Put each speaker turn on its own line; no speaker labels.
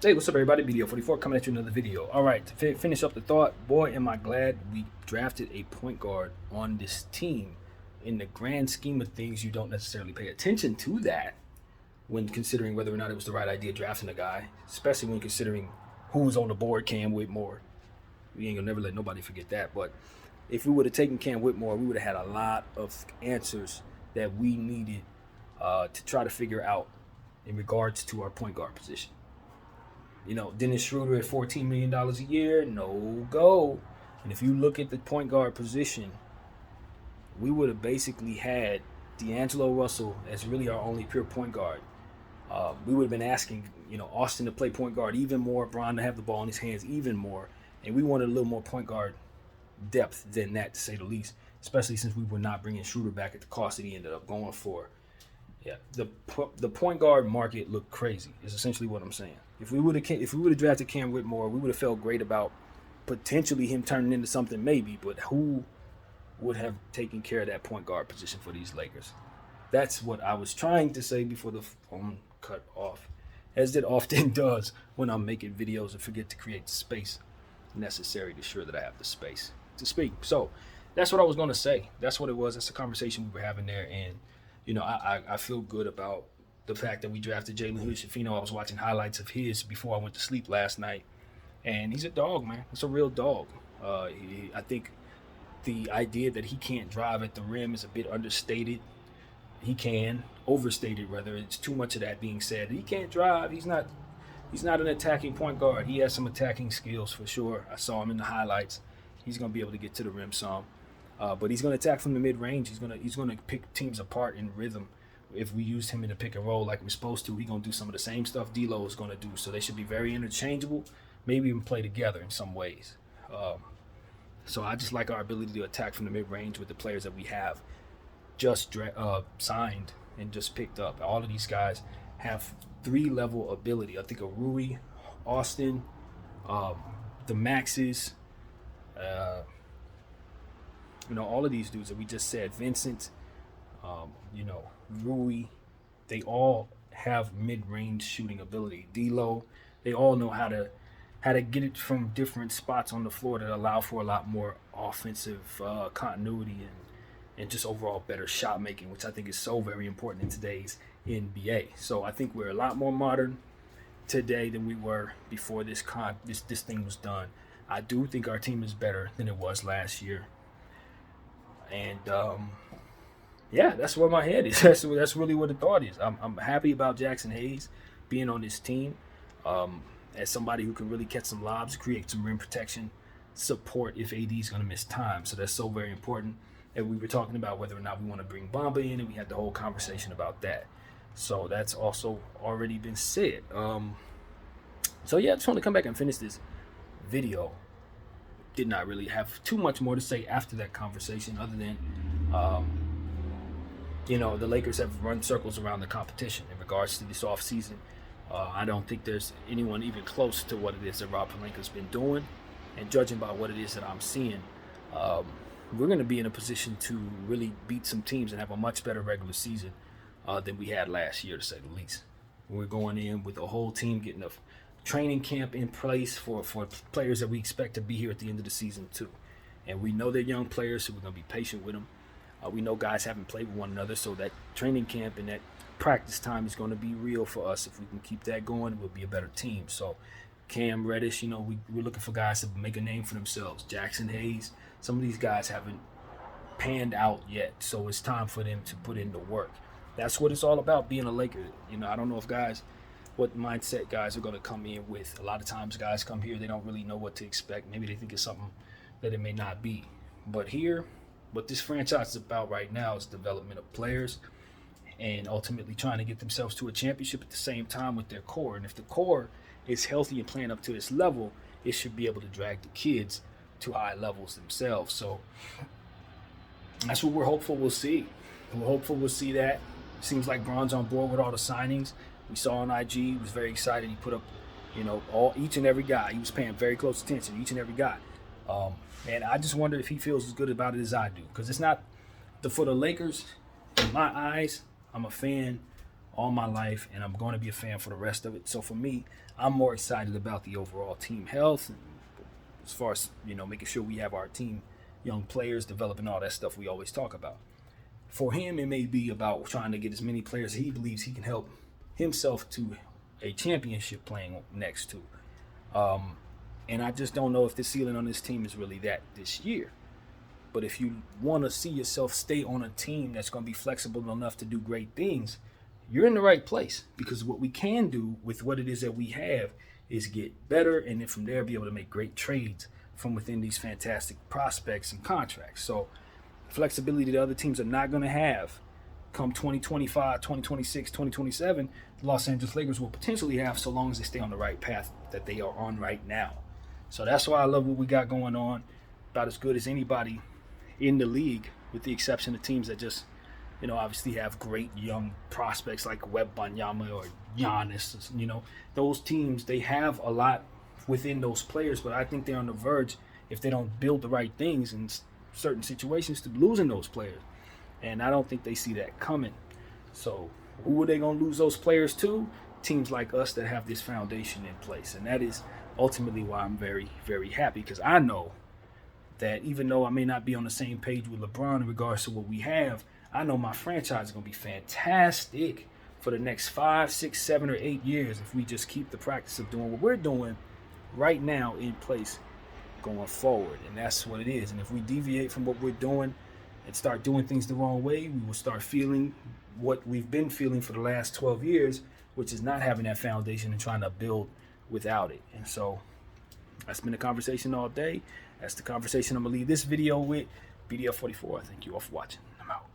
Hey, what's up, everybody? BDO44 coming at you another video. All right, to finish up the thought, boy, am I glad we drafted a point guard on this team. In the grand scheme of things, you don't necessarily pay attention to that when considering whether or not it was the right idea drafting a guy, especially when considering who's on the board, Cam Whitmore. We ain't gonna never let nobody forget that. But if we would have taken Cam Whitmore, we would have had a lot of answers that we needed to try to figure out in regards to our point guard position. You know, Dennis Schroeder at $14 million a year, no go. And if you look at the point guard position, we would have basically had D'Angelo Russell as really our only pure point guard. We would have been asking, Austin to play point guard even more, Bron to have the ball in his hands even more. And we wanted a little more point guard depth than that, to say the least, especially since we were not bringing Schroeder back at the cost that he ended up going for. Yeah, the point guard market looked crazy. Is essentially what I'm saying. If we would have drafted Cam Whitmore, we would have felt great about potentially him turning into something, maybe. But who would have taken care of that point guard position for these Lakers? That's what I was trying to say before the phone cut off, as it often does when I'm making videos and forget to create the space necessary to ensure that I have the space to speak. So that's what I was going to say. That's what it was. That's the conversation we were having there, and I feel good about the fact that we drafted Jalen Hood-Schifino. I was watching highlights of his before I went to sleep last night, and he's a dog, man. It's a real dog. I think the idea that he can't drive at the rim is a bit understated. He can, overstated rather. It's too much of that being said. He can't drive. He's not an attacking point guard. He has some attacking skills for sure. I saw him in the highlights. He's going to be able to get to the rim some. But he's going to attack from the mid-range. He's going to pick teams apart in rhythm. If we used him in a pick and roll like we're supposed to, he's going to do some of the same stuff D'Lo is going to do. So they should be very interchangeable, maybe even play together in some ways. So I just like our ability to attack from the mid-range with the players that we have just signed and just picked up. All of these guys have 3-level ability. I think of Rui, Austin, the Maxes, all of these dudes that we just said, Vincent, Rui, they all have mid-range shooting ability. D'Lo, they all know how to get it from different spots on the floor that allow for a lot more offensive continuity and just overall better shot making, which I think is so very important in today's NBA. So I think we're a lot more modern today than we were before this thing was done. I do think our team is better than it was last year. And that's where my head is. That's really what the thought is. I'm happy about Jackson Hayes being on this team as somebody who can really catch some lobs, create some rim protection, support if AD is going to miss time. So that's so very important. And we were talking about whether or not we want to bring Bamba in, and we had the whole conversation about that. So that's also already been said. I just want to come back and finish this video. Did not really have too much more to say after that conversation other than, the Lakers have run circles around the competition in regards to this offseason. I don't think there's anyone even close to what it is that Rob Pelinka's been doing. And judging by what it is that I'm seeing, we're going to be in a position to really beat some teams and have a much better regular season than we had last year, to say the least. We're going in with the whole team getting a training camp in place for players that we expect to be here at the end of the season too. And we know they're young players, so we're going to be patient with them. We know guys haven't played with one another, so that training camp and that practice time is going to be real for us. If we can keep that going, we'll be a better team. So Cam Reddish, we're looking for guys to make a name for themselves. Jackson Hayes, some of these guys haven't panned out yet, so it's time for them to put in the work. That's what it's all about, being a Laker. I don't know what mindset guys are going to come in with. A lot of times guys come here, they don't really know what to expect. Maybe they think it's something that it may not be. But here, what this franchise is about right now is development of players and ultimately trying to get themselves to a championship at the same time with their core. And if the core is healthy and playing up to this level, it should be able to drag the kids to high levels themselves. So that's what we're hopeful we'll see. We're hopeful we'll see that. Seems like Bron's on board with all the signings. We saw on IG, he was very excited. He put up, each and every guy. He was paying very close attention to each and every guy. And I just wonder if he feels as good about it as I do. Because it's not, for the Lakers, in my eyes, I'm a fan all my life, and I'm going to be a fan for the rest of it. So for me, I'm more excited about the overall team health, and as far as, you know, making sure we have our team, young players, developing all that stuff we always talk about. For him, it may be about trying to get as many players he believes he can help himself to a championship playing next to. And I just don't know if the ceiling on this team is really that this year. But if you want to see yourself stay on a team that's going to be flexible enough to do great things, you're in the right place. Because what we can do with what it is that we have is get better, and then from there be able to make great trades from within these fantastic prospects and contracts. So flexibility that other teams are not going to have come 2025, 2026, 2027, the Los Angeles Lakers will potentially have, so long as they stay on the right path that they are on right now. So that's why I love what we got going on. About as good as anybody in the league, with the exception of teams that just, you know, obviously have great young prospects like Wembanyama or Giannis. You know, those teams, they have a lot within those players, but I think they're on the verge, if they don't build the right things in certain situations, to losing those players. And I don't think they see that coming. So who are they going to lose those players to? Teams like us that have this foundation in place. And that is ultimately why I'm very, very happy, because I know that even though I may not be on the same page with LeBron in regards to what we have, I know my franchise is going to be fantastic for the next 5, 6, 7, or 8 years if we just keep the practice of doing what we're doing right now in place going forward. And that's what it is. And if we deviate from what we're doing and start doing things the wrong way, we will start feeling what we've been feeling for the last 12 years, which is not having that foundation and trying to build without it. And so that's been the conversation all day. That's the conversation I'm going to leave this video with. BDF44, thank you all for watching. I'm out.